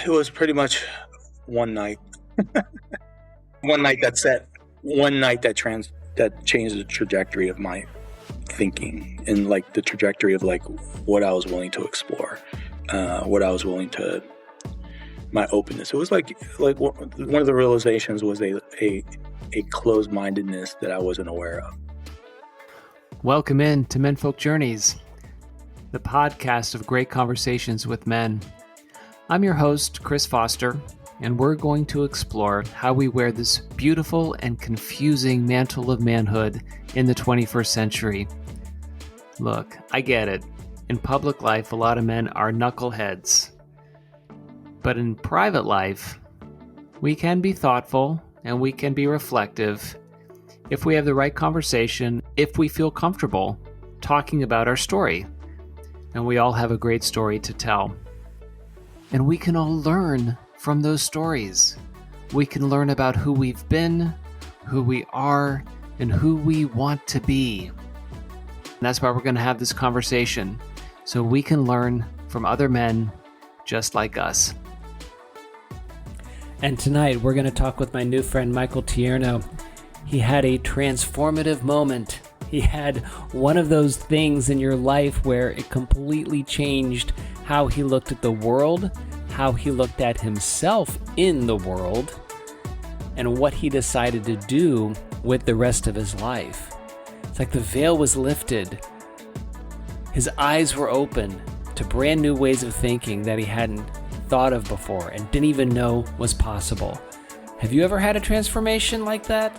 It was pretty much one night. One night that changed the trajectory of my thinking and like the trajectory of like what I was willing to explore, what I was willing to, my openness. It was like one of the realizations was a closed-mindedness that I wasn't aware of. Welcome in to Menfolk Journeys, the podcast of great conversations with men. I'm your host, Chris Foster, and we're going to explore how we wear this beautiful and confusing mantle of manhood in the 21st century. Look, I get it. In public life, a lot of men are knuckleheads. But in private life, we can be thoughtful and we can be reflective if we have the right conversation, if we feel comfortable talking about our story. And we all have a great story to tell. And we can all learn from those stories. We can learn about who we've been, who we are, and who we want to be. And that's why we're going to have this conversation, so we can learn from other men just like us. And tonight we're going to talk with my new friend Michael Tierno. He had a transformative moment. He had one of those things in your life where it completely changed how he looked at the world, how he looked at himself in the world, and what he decided to do with the rest of his life. It's like the veil was lifted. His eyes were open to brand new ways of thinking that he hadn't thought of before and didn't even know was possible. Have you ever had a transformation like that?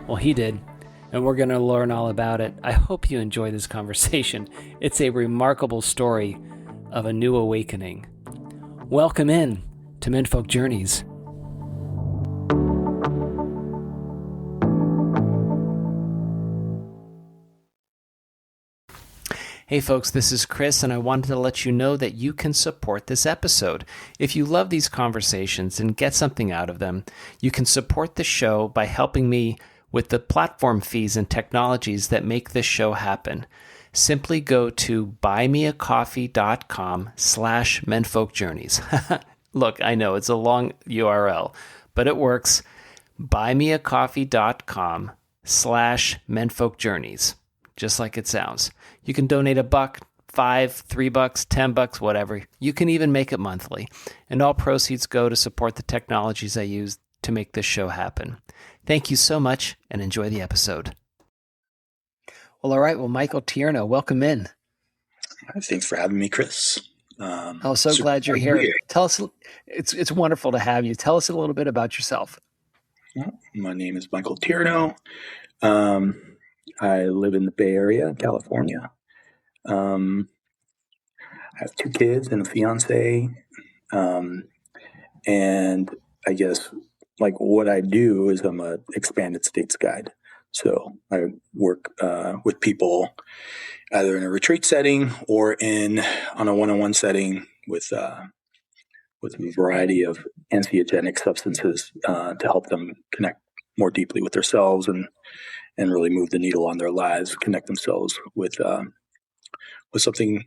Well, he did, and we're going to learn all about it. I hope you enjoy this conversation. It's a remarkable story of a new awakening. Welcome in to Menfolk Journeys. Hey folks, this is Chris, and I wanted to let you know that you can support this episode. If you love these conversations and get something out of them, you can support the show by helping me with the platform fees and technologies that make this show happen. Simply go to buymeacoffee.com/menfolkjourneys. Look, I know it's a long URL, but it works. buymeacoffee.com/menfolkjourneys, just like it sounds. You can donate $1, $5, $3, $10, whatever. You can even make it monthly. And all proceeds go to support the technologies I use to make this show happen. Thank you so much and enjoy the episode. Well, all right. Well, Michael Tierno, welcome in. Thanks for having me, Chris. So glad you're here. Tell us, it's wonderful to have you. Tell us a little bit about yourself. Well, my name is Michael Tierno. I live in the Bay Area, California. I have 2 kids and a fiance. And I guess like what I do is I'm a expanded states guide. So I work with people either in a retreat setting or on a one-on-one setting with a variety of entheogenic substances to help them connect more deeply with themselves and really move the needle on their lives, connect themselves with something,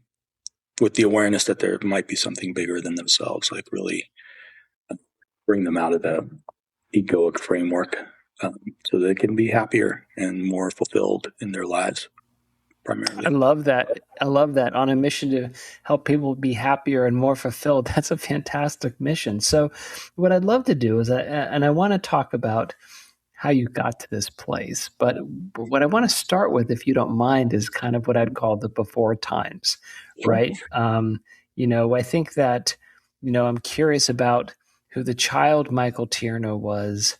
with the awareness that there might be something bigger than themselves, like really bring them out of the egoic framework so they can be happier and more fulfilled in their lives, primarily. I love that. On a mission to help people be happier and more fulfilled. That's a fantastic mission. So what I'd love to do is, I want to talk about how you got to this place. But what I want to start with, if you don't mind, is kind of what I'd call the before times, right? I think that, I'm curious about who the child Michael Tierno was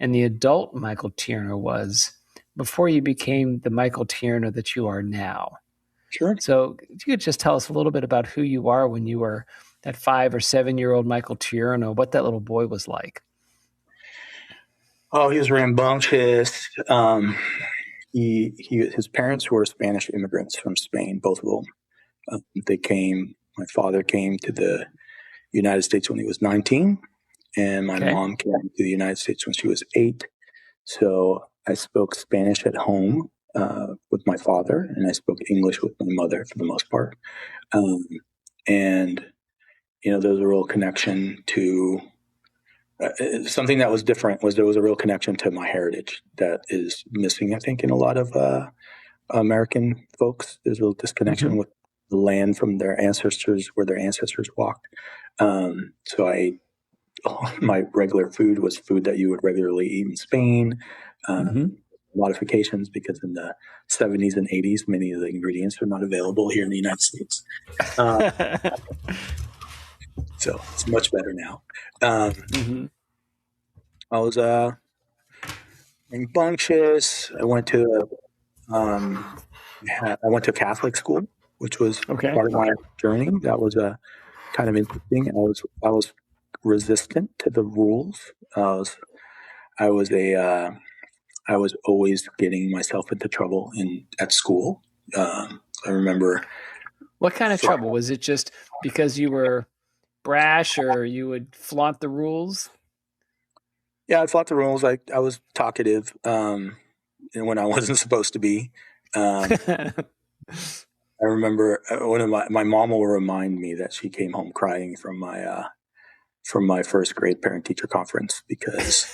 and the adult Michael Tierno was before you became the Michael Tierno that you are now. Sure. So if you could just tell us a little bit about who you are when you were that 5 or 7-year-old Michael Tierno, what that little boy was like. Oh, he was rambunctious. His parents were Spanish immigrants from Spain, both of them. My father came to the United States when he was 19, and my mom came to the United States when she was 8. So I spoke Spanish at home with my father, and I spoke English with my mother for the most part. And there was a real connection to something that was different. Was there was a real connection to my heritage that is missing, I think, in a lot of American folks. There's a real disconnection with the land from their ancestors, where their ancestors walked. So my regular food was food that you would regularly eat in Spain. Modifications, because in the 70s and 80s, many of the ingredients are not available here in the United States. So it's much better now. I was rambunctious. I went to a Catholic school, which was part of my journey. That was kind of interesting. I was resistant to the rules. I was always getting myself into trouble at school. I remember. What kind of trouble? Was it just because you were brash, or you would flaunt the rules? Yeah, I flaunt the rules. I was talkative, and when I wasn't supposed to be. I remember one of my mom will remind me that she came home crying from my first grade parent teacher conference because.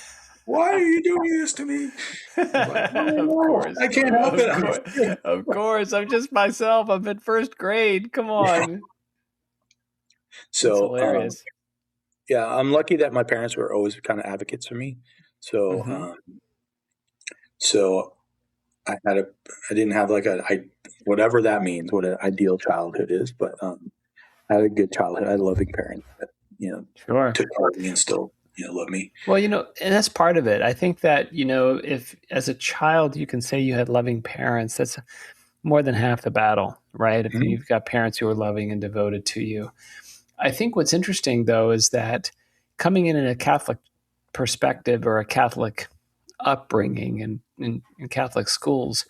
Why are you doing this to me? Like, of course. I can't help it. Of course. I'm just myself. I'm in first grade. Come on. Yeah. So that's hilarious. Yeah, I'm lucky that my parents were always kind of advocates for me. So, so I didn't have whatever that means, what an ideal childhood is, but I had a good childhood. I had loving parents that, took care of me and still, love me. Well, and that's part of it. I think that, if as a child you can say you had loving parents, that's more than half the battle, right? If you've got parents who are loving and devoted to you. I think what's interesting, though, is that coming in a Catholic perspective or a Catholic upbringing in Catholic schools,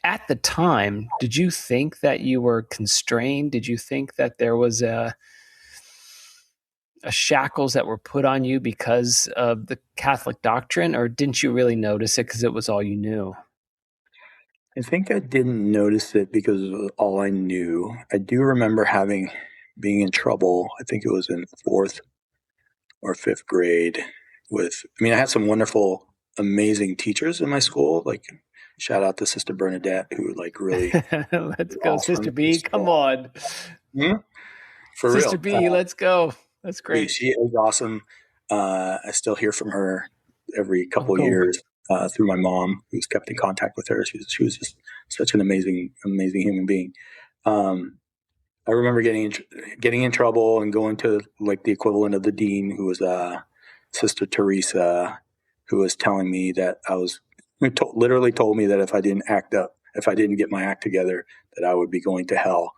at the time, did you think that you were constrained? Did you think that there was a shackles that were put on you because of the Catholic doctrine, or didn't you really notice it because it was all you knew? I think I didn't notice it because it was all I knew. I do remember being in trouble. I think it was in 4th or 5th grade I had some wonderful, amazing teachers in my school. Like, shout out to Sister Bernadette, who really. Let's go, awesome. Sister B. Come on. For Sister real. B, let's go. That's great. She is awesome. I still hear from her every couple years through my mom, who's kept in contact with her. She was just such an amazing, amazing human being. I remember getting in trouble and going to the equivalent of the dean, who was Sister Teresa, who was telling me that literally told me that if I didn't get my act together, that I would be going to hell.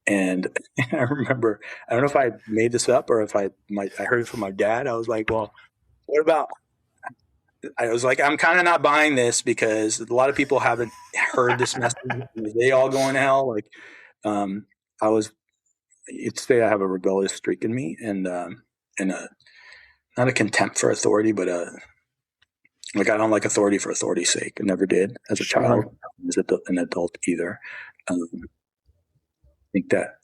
And I remember, I don't know if I made this up or if I heard it from my dad. I was like, well, what about? I was like, I'm kind of not buying this because a lot of people haven't heard this message. They all going to hell. You'd say I have a rebellious streak in me, and not a contempt for authority, but I don't like authority for authority's sake. I never did as a child, as an adult either. I think that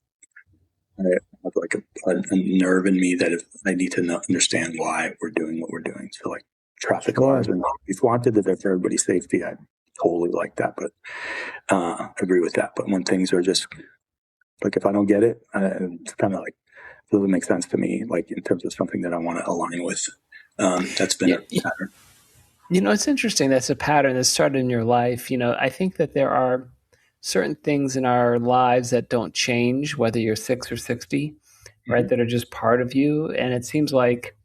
I have a nerve in me that if I need to understand why we're doing what we're doing. So traffic laws are not be flaunted, that for everybody's safety. I totally like that, but agree with that. But when things are just if I don't get it, it's kind of doesn't make sense to me, in terms of something that I want to align with. That's been a pattern. It's interesting. That's a pattern that started in your life. I think that there are certain things in our lives that don't change, whether you're 6 or 60, right? That are just part of you. And it seems like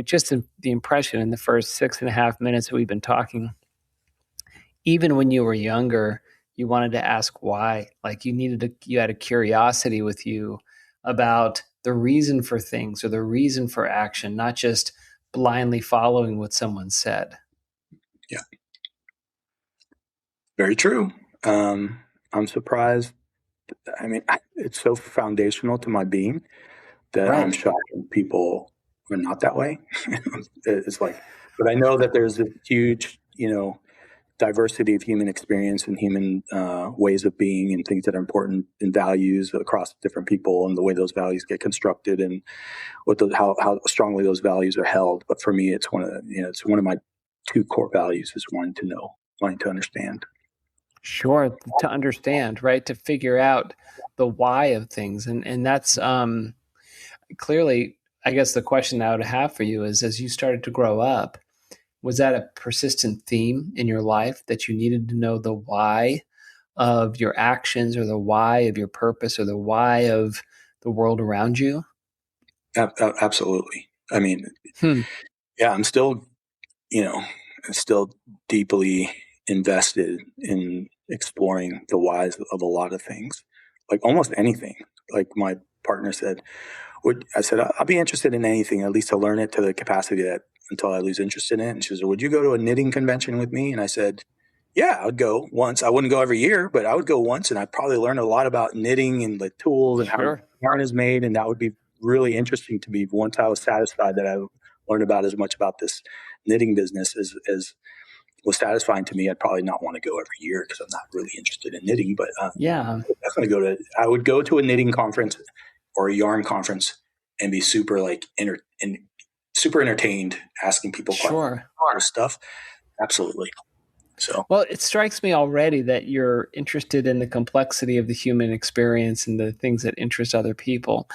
just the impression in the first 6.5 minutes that we've been talking, even when you were younger, you wanted to ask why. You had a curiosity with you about the reason for things or the reason for action, not just blindly following what someone said. Yeah. Very true. I'm surprised. It's so foundational to my being that I'm shocked when people we're not that way. It's like, but I know that there's a huge, diversity of human experience and human ways of being and things that are important and values across different people and the way those values get constructed and how strongly those values are held. But for me, it's it's one of my two core values is wanting to know, wanting to understand. Sure, to understand, right? To figure out the why of things. And that's clearly, I guess the question I would have for you is, as you started to grow up, was that a persistent theme in your life that you needed to know the why of your actions or the why of your purpose or the why of the world around you? Absolutely. I mean, yeah, I'm still, still deeply invested in exploring the whys of a lot of things, like almost anything. Like my partner said, I said, I'll be interested in anything, at least to learn it to the capacity that until I lose interest in it. And she said, would you go to a knitting convention with me? And I said, yeah, I would go once. I wouldn't go every year, but I would go once, and I'd probably learn a lot about knitting and the tools and how yarn is made. And that would be really interesting to me once I was satisfied that I learned about as much about this knitting business as was satisfying to me. I'd probably not want to go every year because I'm not really interested in knitting, but I would go to a knitting conference or a yarn conference and be super super entertained, asking people stuff. Absolutely. So, well, it strikes me already that you're interested in the complexity of the human experience and the things that interest other people.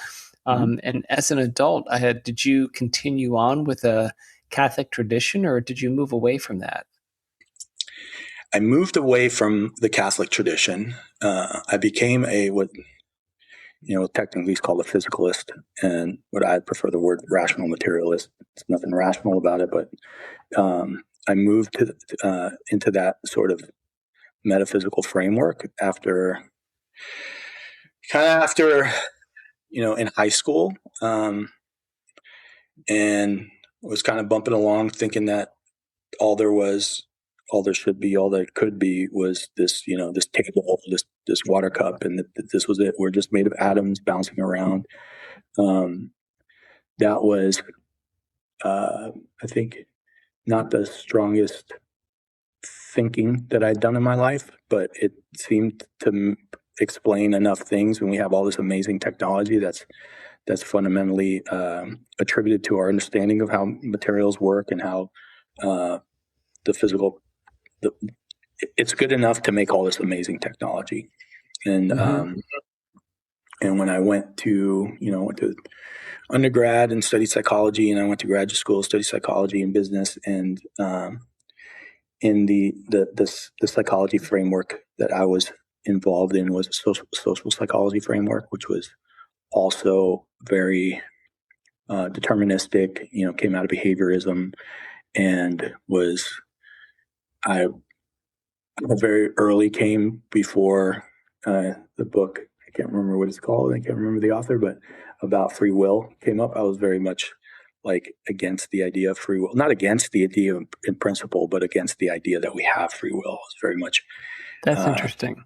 And as an adult, did you continue on with a Catholic tradition, or did you move away from that? I moved away from the Catholic tradition. I became what technically is called a physicalist, and what I prefer the word rational materialist. There's nothing rational about it, but I moved into that sort of metaphysical framework after in high school, and was kind of bumping along thinking that all there should be, all there could be was this, this table, this water cup, and this was it. We're just made of atoms bouncing around. That was, I think, not the strongest thinking that I'd done in my life, but it seemed to explain enough things. And we have all this amazing technology that's fundamentally attributed to our understanding of how materials work and how the physical. It's good enough to make all this amazing technology. And and when I went to undergrad and studied psychology, and I went to graduate school, studied psychology and business, and in the psychology framework that I was involved in was a social psychology framework, which was also very deterministic, came out of behaviorism, and I very early came before the book. I can't remember what it's called. I can't remember the author, but about free will came up. I was very much against the idea of free will, not against the idea in principle, but against the idea that we have free will. It's very much. That's interesting.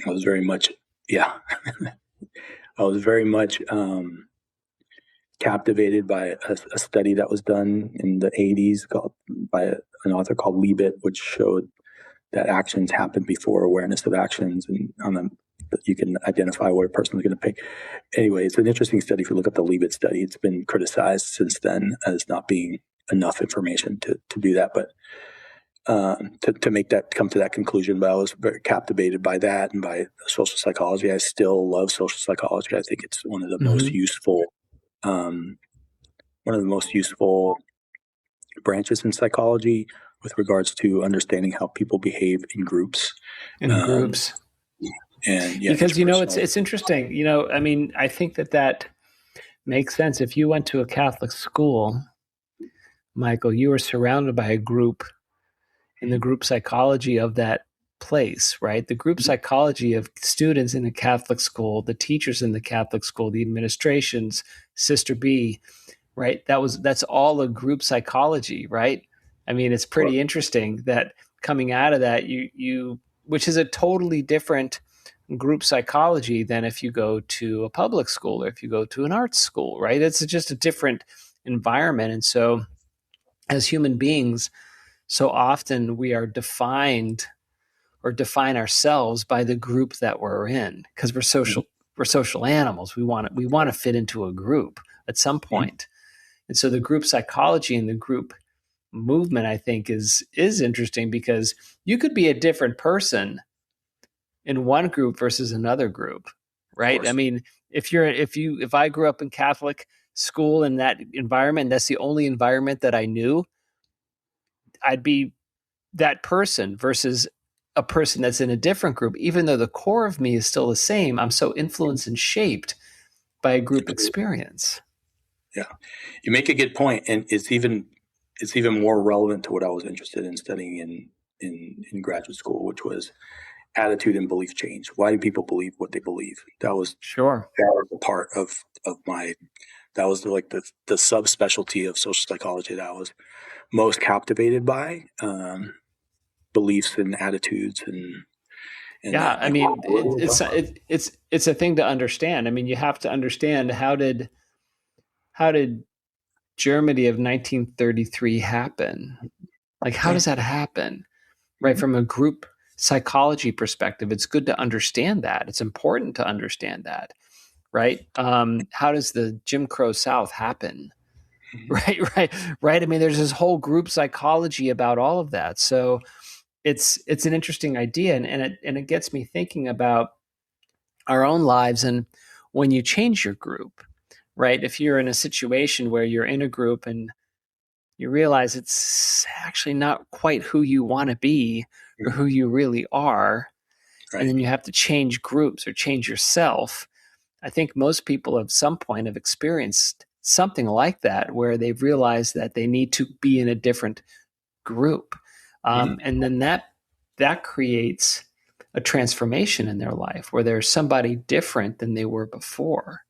I was very much, yeah. I was very much captivated by a study that was done in the 80s by an author called Liebet, which showed that actions happen before awareness of actions, and you can identify what a person is going to pick. Anyway, it's an interesting study. If you look up the Liebet study, it's been criticized since then as not being enough information to do that, but to make that come to that conclusion. But I was very captivated by that and by social psychology. I still love social psychology. I think it's one of the most useful, branches in psychology with regards to understanding how people behave in groups. And because it's interesting. I mean, I think that makes sense. If you went to a Catholic school, Michael, you were surrounded by a group, and the group psychology of that place, right? The group psychology of students in the Catholic school, the teachers in the Catholic school, the administrations, Sister B, right? That's all a group psychology, right? I mean, it's pretty interesting that coming out of that, which is a totally different group psychology than if you go to a public school or if you go to an arts school, right? It's just a different environment. And so as human beings, so often we are defined or define ourselves by the group that we're in, because we're social animals. We want to fit into a group at some point. And so the group psychology and the group movement, I think, is interesting, because you could be a different person in one group versus another group, right? I mean, if I grew up in Catholic school in that environment, and that's the only environment that I knew, I'd be that person versus a person that's in a different group. Even though the core of me is still the same, I'm so influenced and shaped by a group experience. Yeah, you make a good point, and it's even more relevant to what I was interested in studying in graduate school, which was attitude and belief change. Why do people believe what they believe? That was a part of my, that was like the subspecialty of social psychology that I was most captivated by, beliefs and attitudes and yeah, I mean, it's a thing to understand. I mean, you have to understand, how did Germany of 1933 happen? Like, how does that happen? Right? From a group psychology perspective, it's good to understand that. It's important to understand that, right? How does the Jim Crow South happen? Right. I mean, there's this whole group psychology about all of that. So it's an interesting idea, and it gets me thinking about our own lives. And when you change your group, right? If you're in a situation where you're in a group and you realize it's actually not quite who you want to be or who you really are, and then you have to change groups or change yourself. I think most people at some point have experienced something like that, where they've realized that they need to be in a different group. And then that creates a transformation in their life, where they're somebody different than they were before.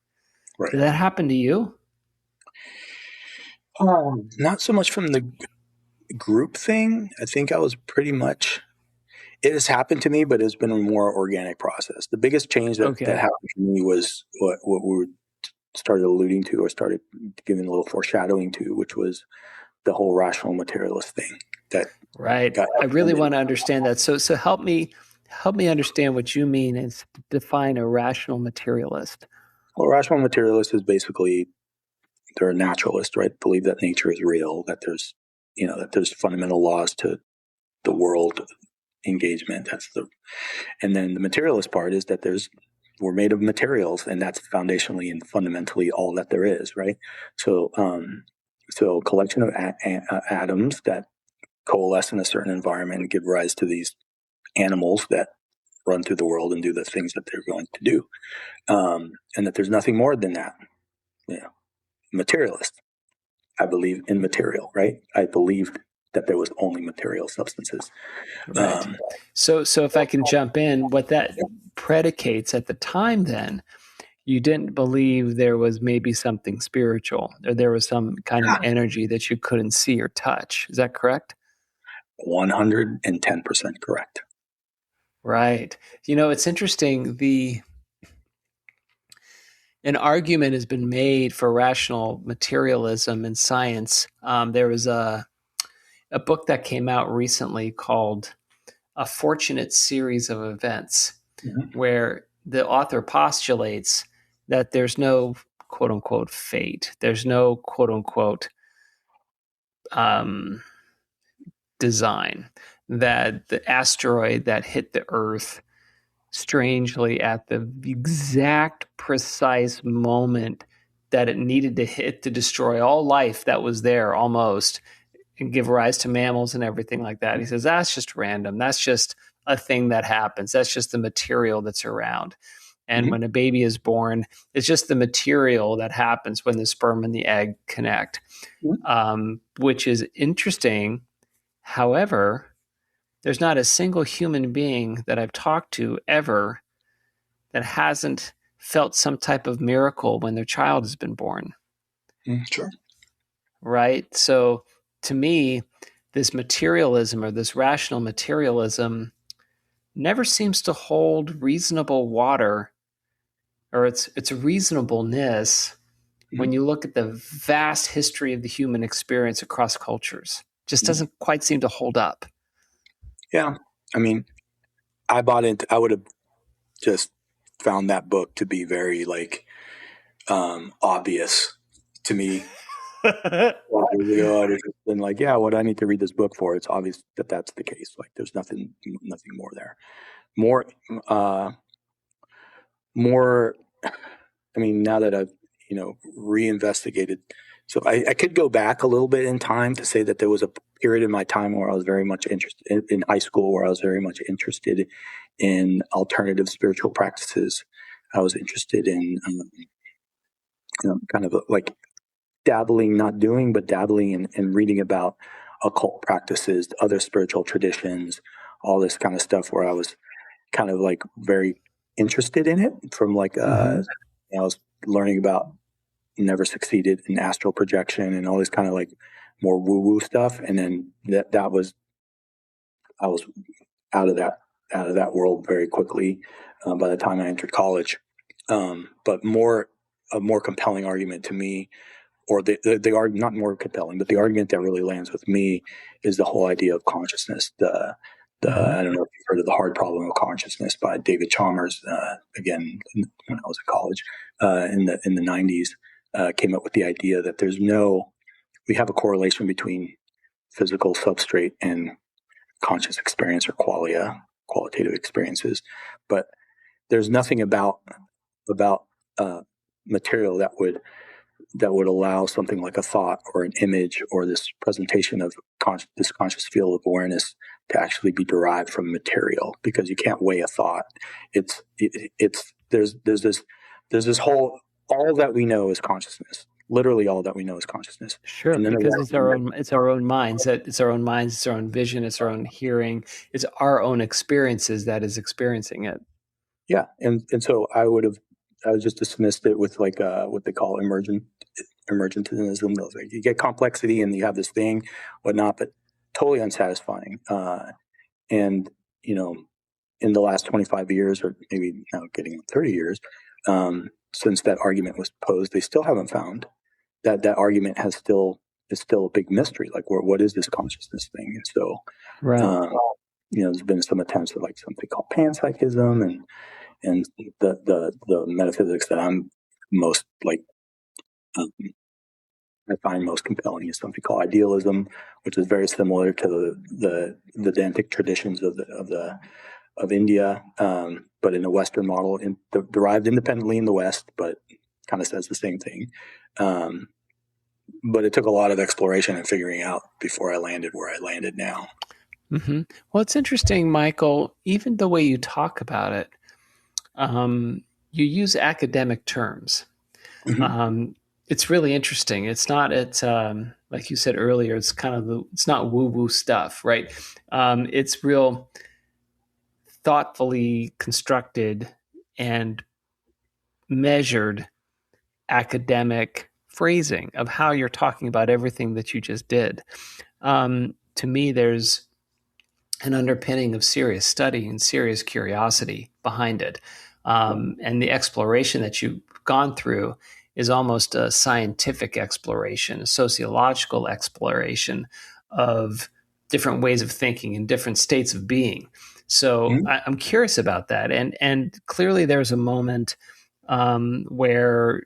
Right. Did that happen to you? Not so much from the group thing. I think I was pretty much, it has happened to me, but it's been a more organic process. The biggest change that happened to me was what we started alluding to, or started giving a little foreshadowing to, which was the whole rational materialist thing. Right. I really want to understand that. So help me understand what you mean and define a rational materialist. Well, a rational materialist is basically, they're a naturalist, right? Believe that nature is real, that there's fundamental laws to the world engagement. And then the materialist part is that we're made of materials, and that's foundationally and fundamentally all that there is, right? So a collection of atoms that coalesce in a certain environment and give rise to these animals that run through the world and do the things that they're going to do, and that there's nothing more than that. Materialist. I believe in material, right? I believed that there was only material substances. Right. So if I can jump in, what that predicates at the time, then you didn't believe there was maybe something spiritual, or there was some kind of energy that you couldn't see or touch. Is that correct? 110% correct. Right. It's interesting. An argument has been made for rational materialism in science. There was a book that came out recently called A Fortunate Series of Events, where the author postulates that there's no quote unquote fate. There's no quote unquote design, that the asteroid that hit the Earth strangely at the exact precise moment that it needed to hit to destroy all life that was there almost, and give rise to mammals and everything like that. He says, that's just random. That's just a thing that happens. That's just the material that's around. And when a baby is born, it's just the material that happens when the sperm and the egg connect, which is interesting. However, there's not a single human being that I've talked to ever that hasn't felt some type of miracle when their child has been born. Sure. Right? So to me, this materialism, or this rational materialism, never seems to hold reasonable water, or its reasonableness, when you look at the vast history of the human experience across cultures. Just doesn't quite seem to hold up. Yeah. I mean, I would have just found that book to be very like obvious to me. I'd have been like, yeah, what do I need to read this book for? It's obvious that that's the case. Like there's nothing more there. More, I mean, now that I've, reinvestigated, so I could go back a little bit in time to say that there was a period in my time where I was very much interested in high school, where I was very much interested in alternative spiritual practices. I was interested in, kind of like dabbling, not doing, but dabbling and reading about occult practices, other spiritual traditions, all this kind of stuff where I was kind of like very interested in it from like, I was learning about Never Succeeded in astral projection and all this kind of like more woo-woo stuff. And then I was out of that world very quickly by the time I entered college. But a more compelling argument to me, or the argument, not more compelling, but the argument that really lands with me is the whole idea of consciousness. I don't know if you've heard of The Hard Problem of Consciousness by David Chalmers. Again, when I was in college, in the 90s, came up with the idea that we have a correlation between physical substrate and conscious experience or qualitative experiences, but there's nothing about material that would allow something like a thought or an image or this presentation of this conscious field of awareness to actually be derived from material, because you can't weigh a thought. There's this whole, all that we know is consciousness. Literally all that we know is consciousness. Sure, because it's our own minds, it's our own vision, it's our own hearing, it's our own experiences that is experiencing it. Yeah. And so I just dismissed it with like what they call emergentism. Like you get complexity and you have this thing, whatnot, but totally unsatisfying. And in the last 25 years, or maybe now getting 30 years, since that argument was posed, they still haven't found that argument is still a big mystery. Like, what is this consciousness thing? And so, right. There's been some attempts at like something called panpsychism, and the metaphysics that I'm most like, I find most compelling is something called idealism, which is very similar to the Vedantic traditions of India, but in a Western model, derived independently in the West, but kind of says the same thing. But it took a lot of exploration and figuring out before I landed where I landed now. Mm-hmm. Well, it's interesting, Michael, even the way you talk about it, you use academic terms. Mm-hmm. It's really interesting. It's not like you said earlier, it's not woo-woo stuff, right? It's real thoughtfully constructed and measured academic phrasing of how you're talking about everything that you just did. To me, there's an underpinning of serious study and serious curiosity behind it. And the exploration that you've gone through is almost a scientific exploration, a sociological exploration of different ways of thinking and different states of being. So I'm curious about that. And clearly there's a moment where,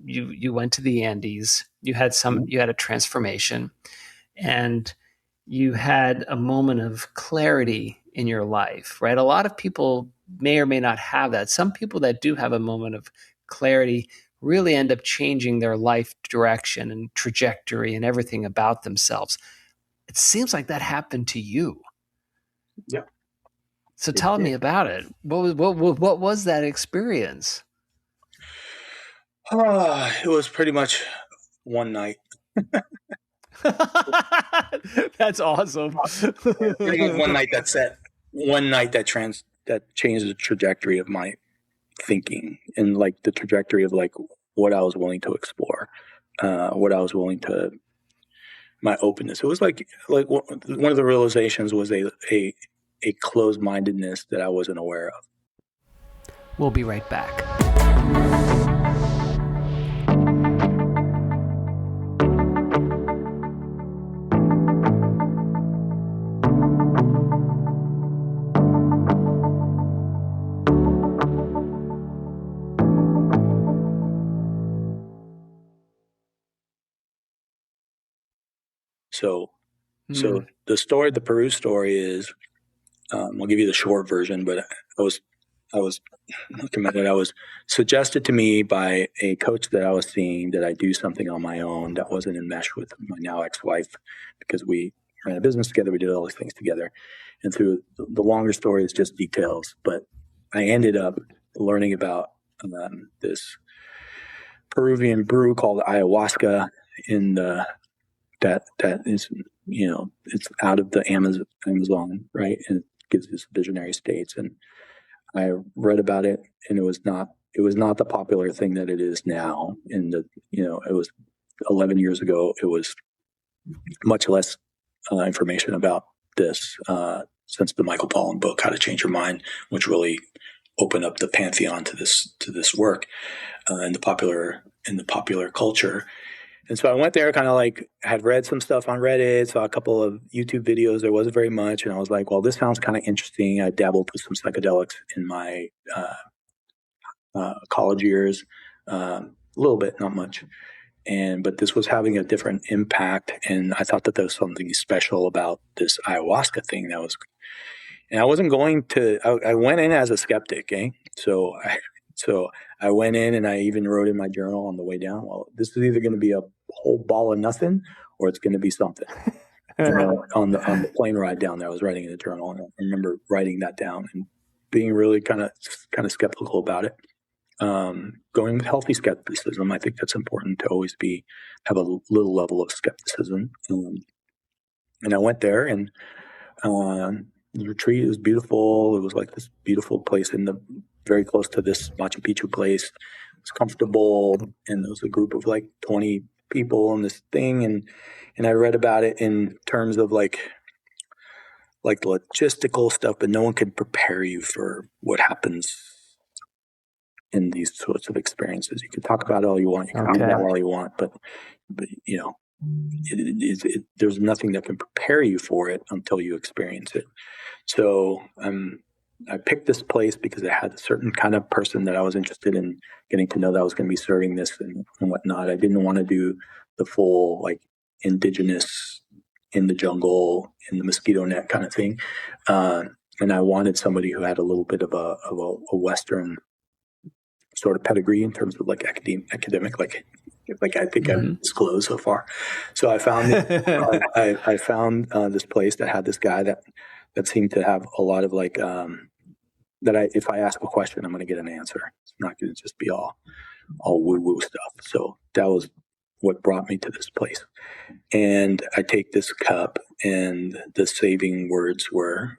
you went to the Andes, you had a transformation, and you had a moment of clarity in your life, right? A lot of people may or may not have that. Some people that do have a moment of clarity really end up changing their life direction and trajectory and everything about themselves. It seems like that happened to you. Yeah. So tell me about it. What was that experience? It was pretty much one night. That's awesome. One night that changed the trajectory of my thinking and like the trajectory of like what I was willing to explore, what I was willing to, my openness. It was like one of the realizations was a closed-mindedness that I wasn't aware of. We'll be right back. So the Peru story is, I'll give you the short version, but I was recommended. I was suggested to me by a coach that I was seeing that I do something on my own that wasn't in mesh with my now ex-wife, because we ran a business together. We did all these things together. And through the longer story is just details, but I ended up learning about this Peruvian brew called ayahuasca that is, it's out of the Amazon, right? And it gives these visionary states. And I read about it, and it was not the popular thing that it is now. It was 11 years ago. It was much less information about this since the Michael Pollan book, How to Change Your Mind, which really opened up the pantheon to this work in the popular culture. And so I went there, kind of like had read some stuff on Reddit, saw a couple of YouTube videos. There wasn't very much. And I was like, well, this sounds kind of interesting. I dabbled with some psychedelics in my college years, a little bit, not much. But this was having a different impact. And I thought that there was something special about this ayahuasca thing and I wasn't going to, I went in as a skeptic, eh? So I went in and I even wrote in my journal on the way down, well, this is either going to be a whole ball of nothing or it's going to be something. On the plane ride down there, I was writing in the journal, and I remember writing that down and being really kind of skeptical about it. Going with healthy skepticism. I think that's important to always have a little level of skepticism. And I went there, and the retreat was beautiful. It was like this beautiful place very close to this Machu Picchu place. It was comfortable, and there was a group of like 20 people in this thing, and I read about it in terms of like logistical stuff, but no one can prepare you for what happens in these sorts of experiences. You can talk about it all you want, you can talk about it all you want, but there's nothing that can prepare you for it until you experience it. So I picked this place because it had a certain kind of person that I was interested in getting to know, that was going to be serving this and whatnot. I didn't want to do the full like indigenous in the jungle, in the mosquito net kind of thing. And I wanted somebody who had a little bit of a Western sort of pedigree in terms of like academic, like I think I've disclosed so far. So I found I found this place that had this guy that seemed to have a lot of like if I ask a question, I'm going to get an answer. It's not going to just be all woo-woo stuff. So that was what brought me to this place. And I take this cup, and the saving words were,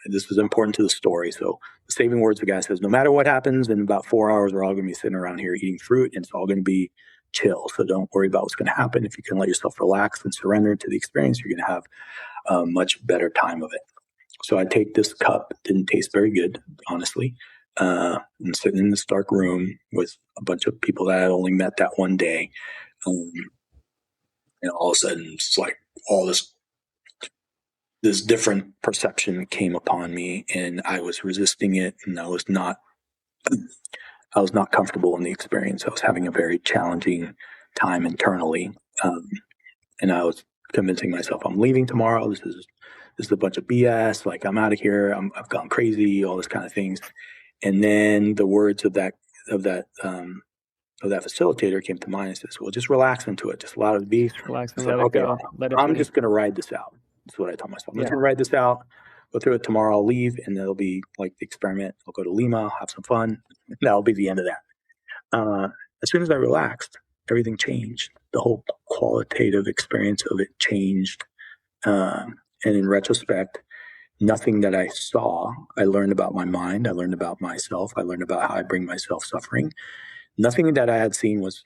this was important to the story. So the saving words, the guy says, no matter what happens, in about 4 hours, we're all going to be sitting around here eating fruit, and it's all going to be chill. So don't worry about what's going to happen. If you can let yourself relax and surrender to the experience, you're going to have a much better time of it. So I take this cup. It didn't taste very good, honestly. I'm sitting in this dark room with a bunch of people that I only met that one day. And all of a sudden, it's like all this different perception came upon me, and I was resisting it, and I was not comfortable in the experience. I was having a very challenging time internally, and I was convincing myself I'm leaving tomorrow. This is a bunch of BS. Like, I'm out of here. I've gone crazy. All this kind of things. And then the words of that facilitator came to mind and says, well, just relax into it. Just allow it to be. Relax and let it go. I'm just going to ride this out. That's what I told myself. I'm just going to ride this out, go through it tomorrow. I'll leave, and that'll be like the experiment. I'll go to Lima, I'll have some fun. That'll be the end of that. As soon as I relaxed, everything changed. The whole qualitative experience of it changed. And in retrospect, nothing that I saw, I learned about my mind. I learned about myself. I learned about how I bring myself suffering. Nothing that I had seen was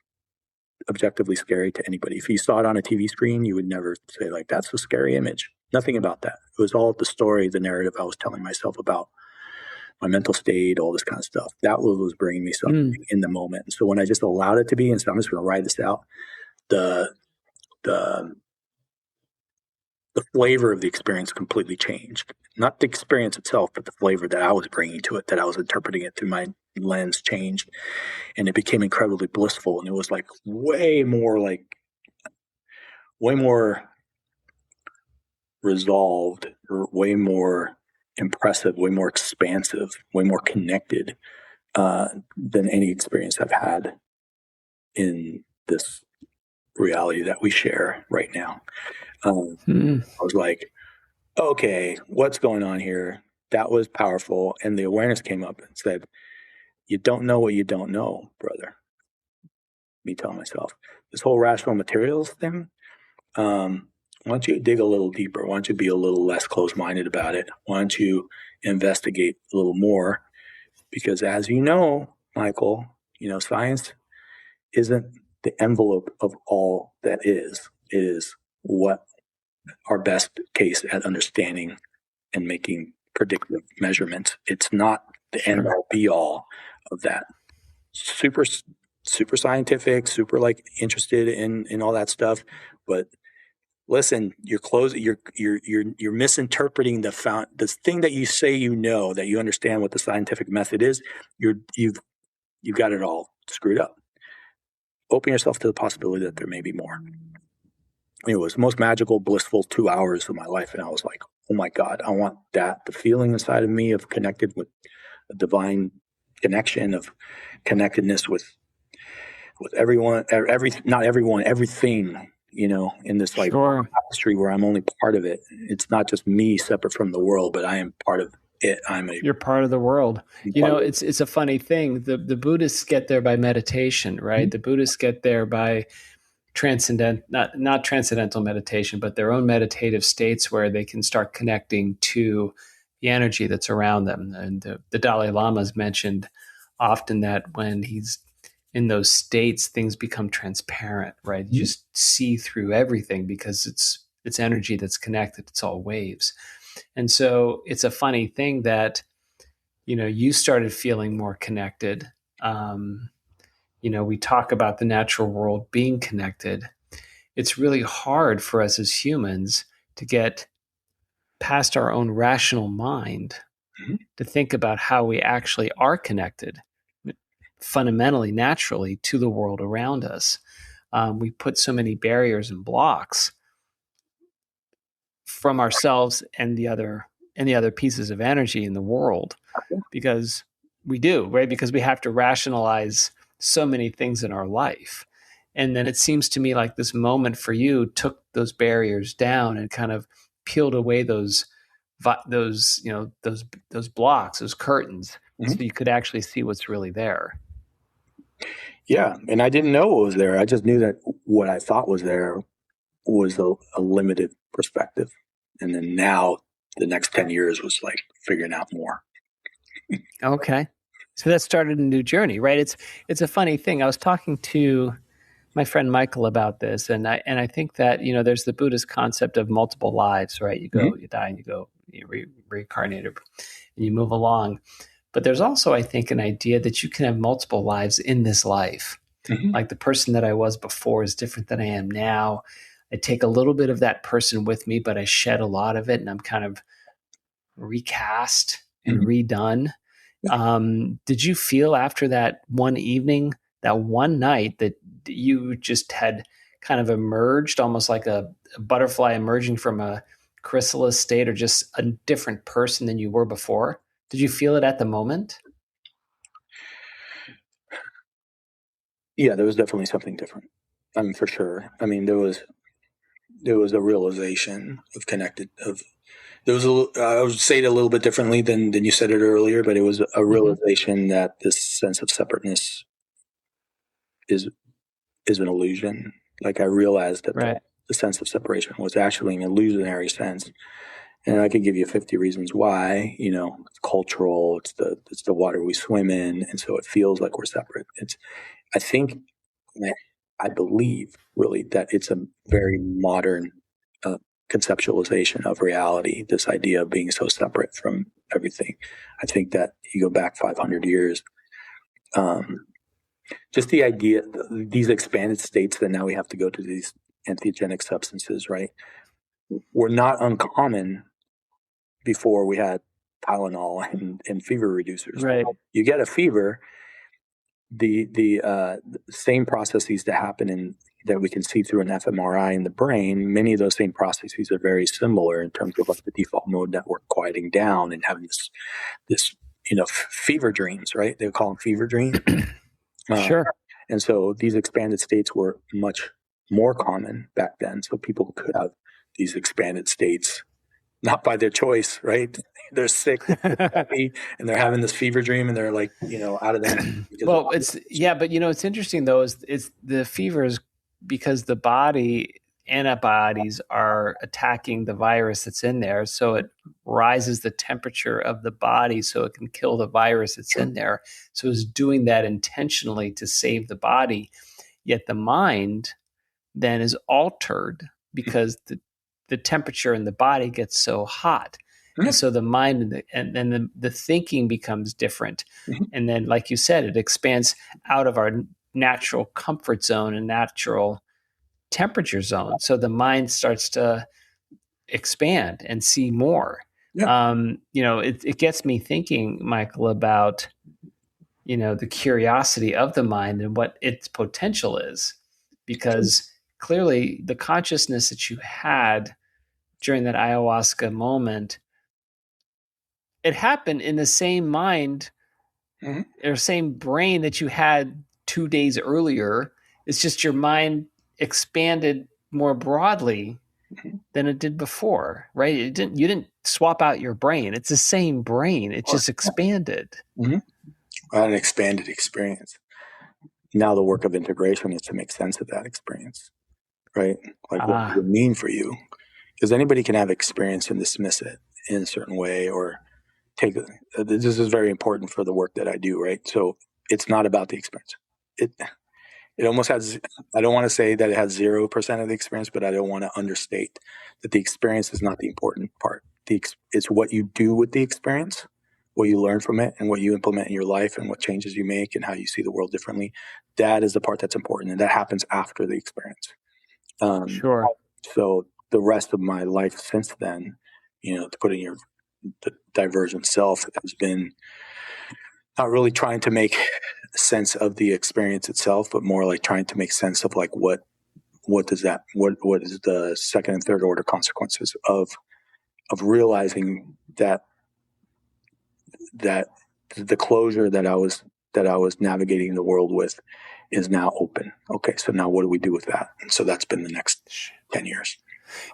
objectively scary to anybody. If you saw it on a TV screen, you would never say, like, that's a scary image. Nothing about that. It was all the story, the narrative I was telling myself about my mental state, all this kind of stuff. That was bringing me something in the moment. And so when I just allowed it to be, and said, I'm just going to ride this out, the flavor of the experience completely changed. Not the experience itself, but the flavor that I was bringing to it, that I was interpreting it through my lens changed. And it became incredibly blissful. And it was like way more resolved, or way more impressive, way more expansive, way more connected than any experience I've had in this reality that we share right now. I was like, okay, what's going on here? That was powerful. And the awareness came up and said, you don't know what you don't know, brother. Me telling myself, this whole rational materials thing, why don't you dig a little deeper? Why don't you be a little less close-minded about it? Why don't you investigate a little more? Because as you know, Michael, science isn't the envelope of all that is. It is what our best case at understanding and making predictive measurements. It's not the end all be all of that. Super scientific, super interested in all that stuff. But listen, you're misinterpreting the thing that you say that you understand what the scientific method is. You've got it all screwed up. Open yourself to the possibility that there may be more. It was the most magical, blissful 2 hours of my life. And I was like, oh my God, I want that. The feeling inside of me of connected with a divine connection, of connectedness with everyone, not everyone, everything, in this tapestry where I'm only part of it. It's not just me separate from the world, but I am part of it. You're part of the world. It's a funny thing. The Buddhists get there by meditation, right? Mm-hmm. The Buddhists get there by not transcendental meditation, but their own meditative states where they can start connecting to the energy that's around them. And the Dalai Lama has mentioned often that when he's in those states, things become transparent, right? You just see through everything because it's energy that's connected. It's all waves. And so it's a funny thing that, you started feeling more connected. We talk about the natural world being connected. It's really hard for us as humans to get past our own rational mind to think about how we actually are connected fundamentally, naturally, to the world around us. We put so many barriers and blocks from ourselves and the other pieces of energy in the world because we do, right? Because we have to rationalize so many things in our life. And then it seems to me like this moment for you took those barriers down and kind of peeled away those blocks, those curtains, so you could actually see what's really there. Yeah. And I didn't know what was there. I just knew that what I thought was there was a limited perspective. And then now the next 10 years was like figuring out more. Okay. So that started a new journey, right? It's a funny thing. I was talking to my friend Michael about this, and I think that, there's the Buddhist concept of multiple lives, right? You go, you die, and you go, you reincarnate, and you move along. But there's also, I think, an idea that you can have multiple lives in this life. Like the person that I was before is different than I am now. I take a little bit of that person with me, but I shed a lot of it, and I'm kind of recast and redone. Did you feel after that one evening, that one night, that you just had kind of emerged almost like a butterfly emerging from a chrysalis state, or just a different person than you were before? Did you feel it at the moment? Yeah, there was definitely something different. I mean, for sure. I mean, there was a realization of connected. I would say it a little bit differently than you said it earlier, but it was a realization that this sense of separateness is an illusion. Like I realized that the sense of separation was actually an illusionary sense. And I could give you 50 reasons why. It's cultural. It's the water we swim in, and so it feels like we're separate. I believe really that it's a very modern conceptualization of reality. This idea of being so separate from everything. I think that you go back 500 years. Just the idea, these expanded states that now we have to go to these entheogenic substances, right, were not uncommon before we had Tylenol and fever reducers. Right. You get a fever, the same processes that happen in that we can see through an fMRI in the brain, many of those same processes are very similar in terms of like the default mode network quieting down and having this fever dreams, right? They call them fever dreams. Sure. And so these expanded states were much more common back then. So people could have these expanded states, not by their choice, right? They're sick, they're happy, and they're having this fever dream, and they're like, out of them. Well, but it's interesting though, is the fevers because the body antibodies are attacking the virus that's in there. So it rises the temperature of the body so it can kill the virus that's in there. So it's doing that intentionally to save the body. Yet the mind then is altered because the temperature in the body gets so hot. And so the mind and then the thinking becomes different. And then, like you said, it expands out of our natural comfort zone and natural temperature zone. So the mind starts to expand and see more. It gets me thinking, Michael, about, the curiosity of the mind and what its potential is, because clearly the consciousness that you had during that ayahuasca moment, it happened in the same mind or same brain that you had 2 days earlier. It's just your mind expanded more broadly than it did before, right? You didn't swap out your brain. It's the same brain. It just expanded. An expanded experience. Now the work of integration is to make sense of that experience, right? Like what does it mean for you? Because anybody can have experience and dismiss it in a certain way or take it. This is very important for the work that I do, right? So it's not about the experience. It almost has, I don't want to say that it has 0% of the experience, but I don't want to understate that the experience is not the important part. It's what you do with the experience, what you learn from it, and what you implement in your life, and what changes you make, and how you see the world differently. That is the part that's important, and that happens after the experience. Sure. So the rest of my life since then, to put in the divergent self, has been not really trying to make sense of the experience itself, but more like trying to make sense of like what is the second and third order consequences of realizing that the closure that I was navigating the world with is now open. Okay, so now what do we do with that? And so that's been the next 10 years.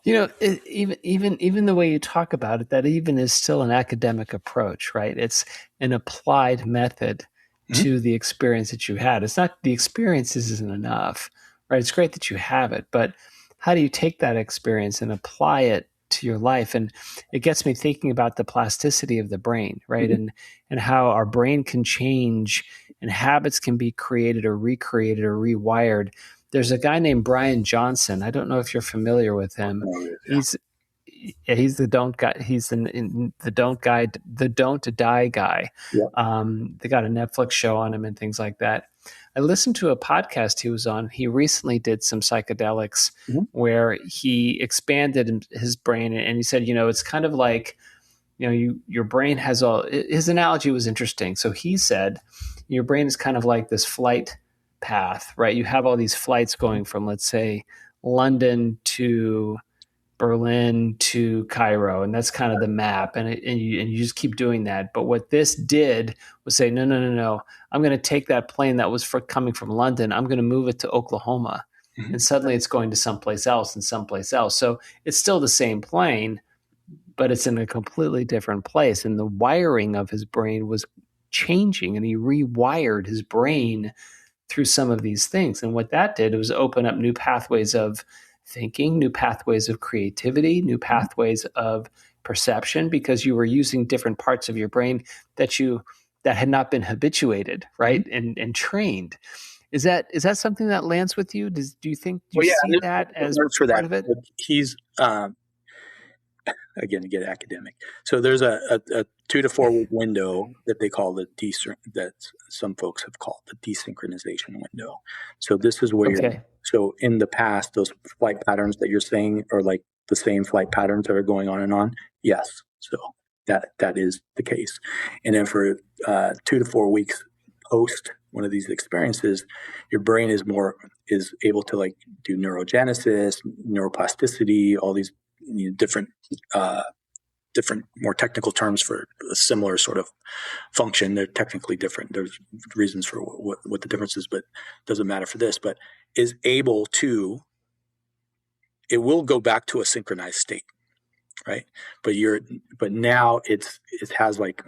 Even the way you talk about it, that even is still an academic approach, right? It's an applied method to the experience that you had. It's not, the experience isn't enough, right? It's great that you have it, but how do you take that experience and apply it to your life? And it gets me thinking about the plasticity of the brain, right? And how our brain can change and habits can be created or recreated or rewired. There's a guy named Brian Johnson. I don't know if you're familiar with him. He's the don't guy. He's the don't die guy. Yeah. They got a Netflix show on him and things like that. I listened to a podcast he was on. He recently did some psychedelics where he expanded his brain, and he said, it's kind of like, your brain has all. His analogy was interesting. So he said, your brain is kind of like this flight path, right? You have all these flights going from, let's say, London to Berlin to Cairo, and that's kind of the map, and you just keep doing that. But what this did was say, no, I'm going to take that plane that was coming from London, I'm going to move it to Oklahoma, and suddenly it's going to someplace else and someplace else. So it's still the same plane, but it's in a completely different place, and the wiring of his brain was changing, and he rewired his brain through some of these things. And what that did was open up new pathways of thinking, new pathways of creativity, new pathways of perception, because you were using different parts of your brain that had not been habituated, right? And trained. Is that something that lands with you? Do you think you see that as part of it? He's again, to get academic. So there's a 2 to 4 week window that they call that some folks have called the desynchronization window. So this is where so in the past, those flight patterns that you're saying are like the same flight patterns that are going on and on. Yes. So that is the case. And then for 2 to 4 weeks post one of these experiences, your brain is able to like do neurogenesis, neuroplasticity, all these different more technical terms for a similar sort of function. They're technically different. There's reasons for what the difference is, but it doesn't matter for this. But is able to, it will go back to a synchronized state, right? But now it has like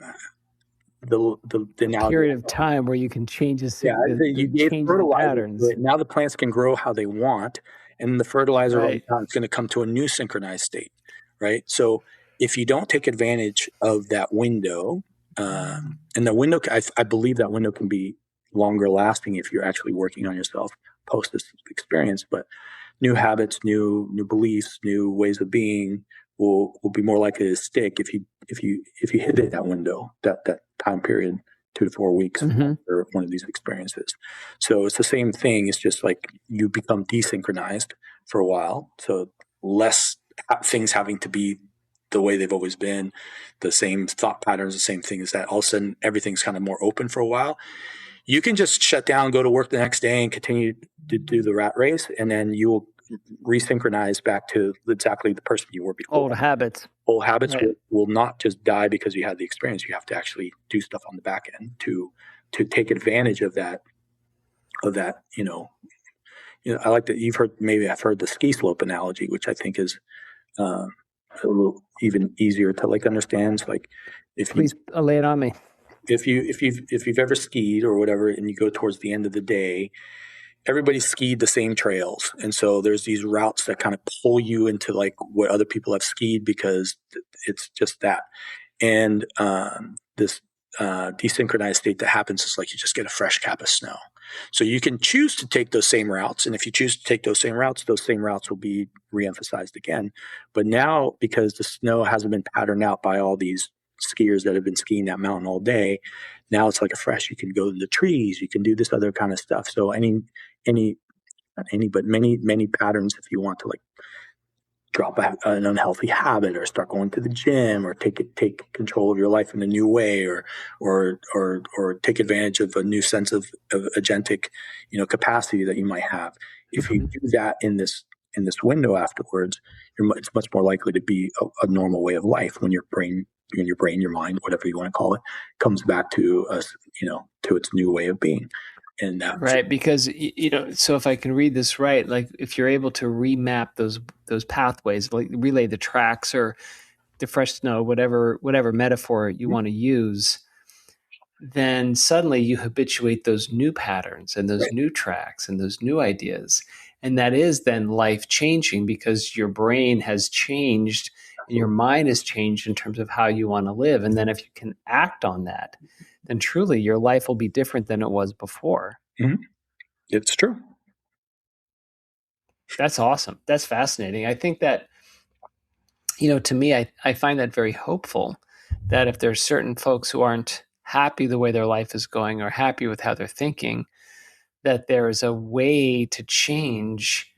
the period of time where you can change you gave fertilizer patterns. Now the plants can grow how they want, and the fertilizer is going to come to a new synchronized state, right? So if you don't take advantage of that window, and the window, I believe that window can be longer lasting if you're actually working on yourself post this experience. But new habits, new beliefs, new ways of being will be more likely to stick if you hit that window, that time period, 2 to 4 weeks for one of these experiences. So it's the same thing. It's just like you become desynchronized for a while. So less things having to be the way they've always been, the same thought patterns, the same things, that all of a sudden everything's kind of more open for a while. You can just shut down, go to work the next day and continue to do the rat race. And then you will resynchronize back to exactly the person you were before. Old habits Right. will not just die because you had the experience. You have to actually do stuff on the back end to take advantage of that. I like that I've heard the ski slope analogy, which I think is a little even easier to like understand. So like please lay it on me. If you've ever skied or whatever, and you go towards the end of the day, everybody skied the same trails. And so there's these routes that kind of pull you into like what other people have skied because it's just that. And this desynchronized state that happens is like you just get a fresh cap of snow. So you can choose to take those same routes. And if you choose to take those same routes will be reemphasized again. But now, because the snow hasn't been patterned out by all these skiers that have been skiing that mountain all day, now it's like a fresh, you can go to the trees, you can do this other kind of stuff. So many patterns, if you want to like drop an unhealthy habit or start going to the gym or take control of your life in a new way or take advantage of a new sense of agentic, capacity that you might have. If you do that in this window afterwards, it's much more likely to be a normal way of life when your brain, your mind, whatever you want to call it, comes back to us, to its new way of being. And right, because so if I can read this right, like if you're able to remap those pathways, like relay the tracks or the fresh snow, whatever metaphor you want to use, then suddenly you habituate those new patterns and those new tracks and those new ideas, and that is then life changing because your brain has changed and your mind has changed in terms of how you want to live. And then if you can act on that, then truly your life will be different than it was before. Mm-hmm. It's true. That's awesome. That's fascinating. I think that, to me, I find that very hopeful that if there's certain folks who aren't happy the way their life is going or happy with how they're thinking, that there is a way to change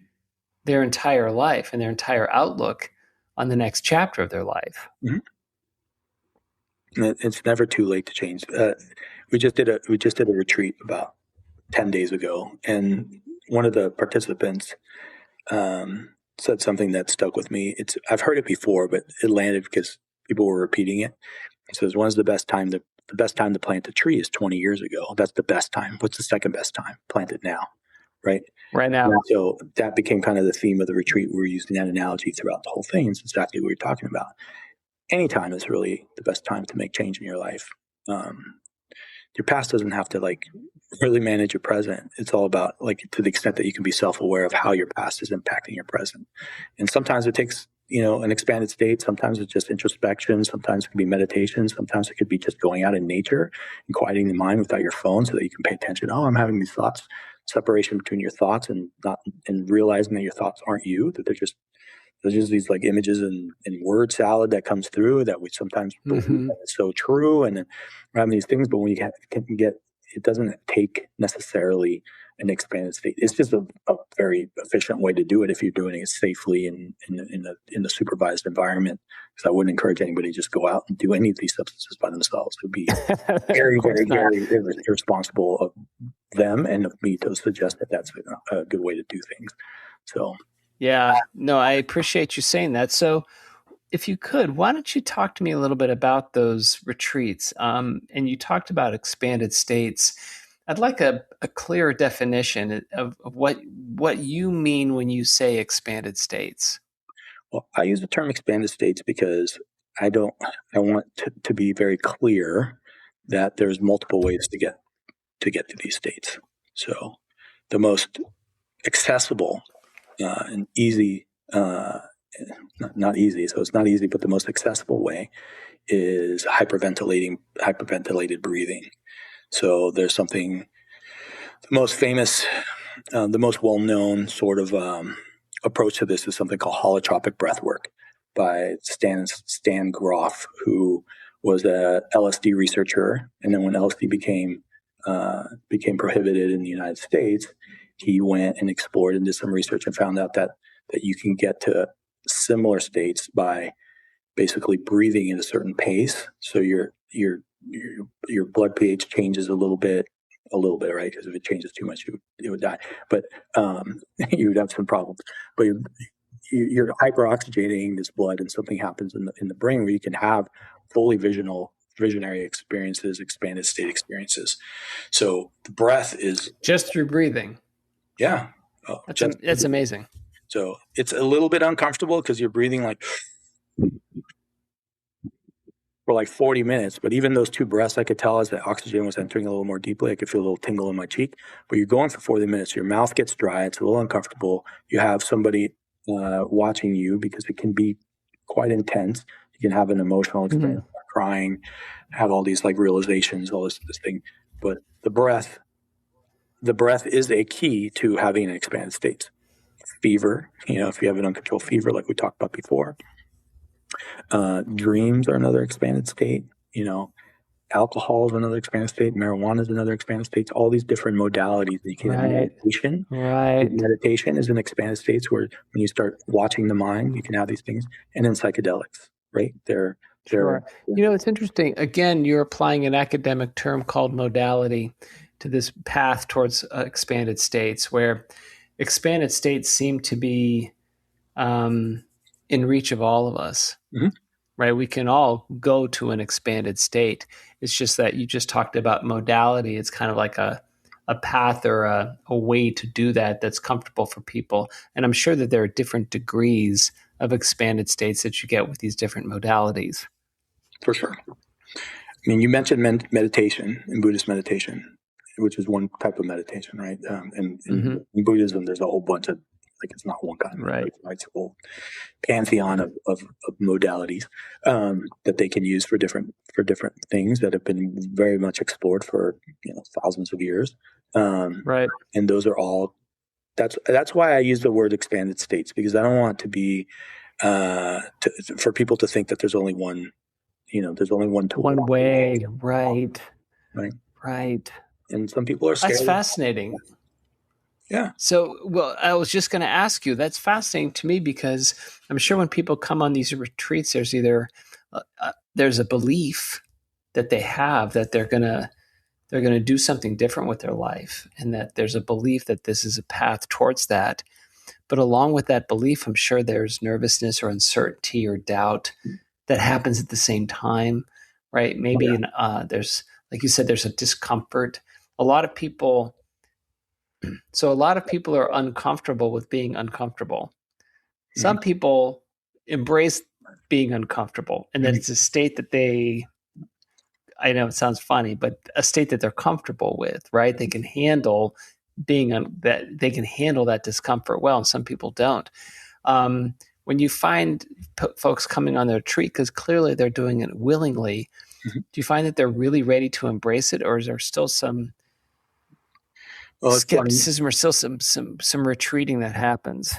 their entire life and their entire outlook on the next chapter of their life. Mm-hmm. It's never too late to change. We just did a retreat about 10 days ago, and one of the participants said something that stuck with me. I've heard it before, but it landed because people were repeating it. It says, "When's the best time to plant a tree is 20 years ago. That's the best time. What's the second best time? Plant it now." Right now. And so that became kind of the theme of the retreat. We were using that analogy throughout the whole thing. It's exactly what you're talking about. Anytime is really the best time to make change in your life. Your past doesn't have to like really manage your present. It's all about like to the extent that you can be self-aware of how your past is impacting your present. And sometimes it takes, an expanded state. Sometimes it's just introspection. Sometimes it can be meditation. Sometimes it could be just going out in nature and quieting the mind without your phone so that you can pay attention. Oh, I'm having these thoughts, separation between your thoughts and realizing that your thoughts aren't you, that there's just these like images and word salad that comes through that we sometimes believe that is so true. And then we're having these things, but when you can get, it doesn't take necessarily an expanded state. It's just a very efficient way to do it if you're doing it safely in the supervised environment. Because I wouldn't encourage anybody to just go out and do any of these substances by themselves. It would be very, very, very irresponsible of them and of me to suggest that that's a good way to do things. So, yeah, no, I appreciate you saying that. So, if you could, why don't you talk to me a little bit about those retreats? And you talked about expanded states. I'd like a clearer definition of what you mean when you say expanded states. Well, I use the term expanded states because I want to be very clear that there's multiple ways to get to these states. So the most accessible and easy, not easy, so it's not easy, but the most accessible way is hyperventilated breathing. So there's something, the most famous, the most well-known sort of approach to this is something called holotropic breath work by Stan Grof, who was a LSD researcher. And then when LSD became prohibited in the United States, he went and explored and did some research and found out that you can get to similar states by basically breathing at a certain pace. So your blood pH changes a little bit, right? Because if it changes too much, it would die. But you would have some problems. But you're hyperoxygenating this blood, and something happens in the brain where you can have fully visionary experiences, expanded state experiences. So the breath is just through breathing. Yeah, that's amazing. So it's a little bit uncomfortable because you're breathing like for like 40 minutes. But even those two breaths, I could tell as the oxygen was entering a little more deeply, I could feel a little tingle in my cheek. But you're going for 40 minutes. Your mouth gets dry. It's a little uncomfortable. You have somebody watching you because it can be quite intense. You can have an emotional experience, crying, have all these like realizations, all this thing. But the breath is a key to having an expanded state. Fever, if you have an uncontrolled fever, like we talked about before. Dreams are another expanded state. Alcohol is another expanded state. Marijuana is another expanded state. All these different modalities that you can have. Meditation. Right. Meditation is an expanded state where when you start watching the mind, you can have these things. And then psychedelics, right? They're Sure. It's interesting. Again, you're applying an academic term called modality to this path towards expanded states, where expanded states seem to be in reach of all of us, right? We can all go to an expanded state. It's just that you just talked about modality. It's kind of like a path or a way to do that that's comfortable for people. And I'm sure that there are different degrees of expanded states that you get with these different modalities. For sure. I mean, you mentioned meditation and Buddhist meditation, which is one type of meditation, right? And in Buddhism, there's a whole bunch of, it's not one kind, right? It's a whole pantheon of modalities that they can use for different things that have been very much explored for thousands of years. Right. And those are all. That's why I use the word expanded states, because I don't want to be for people to think that there's only one. There's only one way. Right. And some people are scared. That's fascinating. Yeah. So, I was just going to ask you, that's fascinating to me, because I'm sure when people come on these retreats, there's either there's a belief that they have that they're going to do something different with their life, and that there's a belief that this is a path towards that. But along with that belief, I'm sure there's nervousness or uncertainty or doubt that happens at the same time, right? Maybe there's, like you said, there's a discomfort. A lot of people are uncomfortable with being uncomfortable. Some people embrace being uncomfortable, and then it's a state that I know it sounds funny, but a state that they're comfortable with, right? They can handle they can handle that discomfort well, and some people don't. When you find folks coming on their retreat, because clearly they're doing it willingly, do you find that they're really ready to embrace it, or is there still some skepticism, or still some retreating that happens?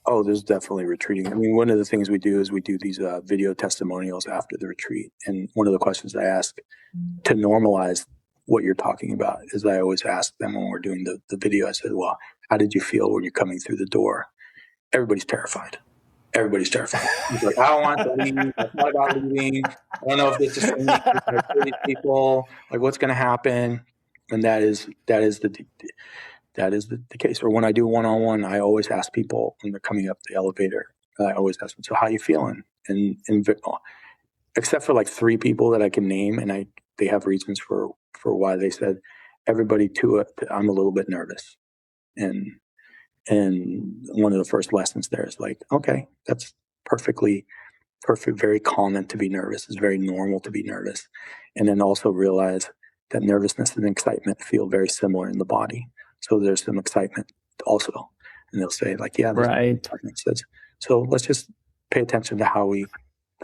Oh, there's definitely retreating. I mean, one of the things we do is we do these video testimonials after the retreat. And one of the questions I ask to normalize what you're talking about is I always ask them when we're doing the video, I said, well, how did you feel when you're coming through the door? Everybody's terrified. Everybody's terrified. He's like, I don't want to leave. I thought about leaving. I don't know if this is for me. For these people, like, what's going to happen? And that is the case. Or when I do one-on-one, I always ask people when they're coming up the elevator. I always ask them, so how you feeling? And except for like 3 people that I can name, and they have reasons for why they said, everybody to it, I'm a little bit nervous. And one of the first lessons there is like, okay, that's perfect, very common to be nervous. It's very normal to be nervous. And then also realize that nervousness and excitement feel very similar in the body. So there's some excitement also. And they'll say like, yeah, there's right. So let's just pay attention to how the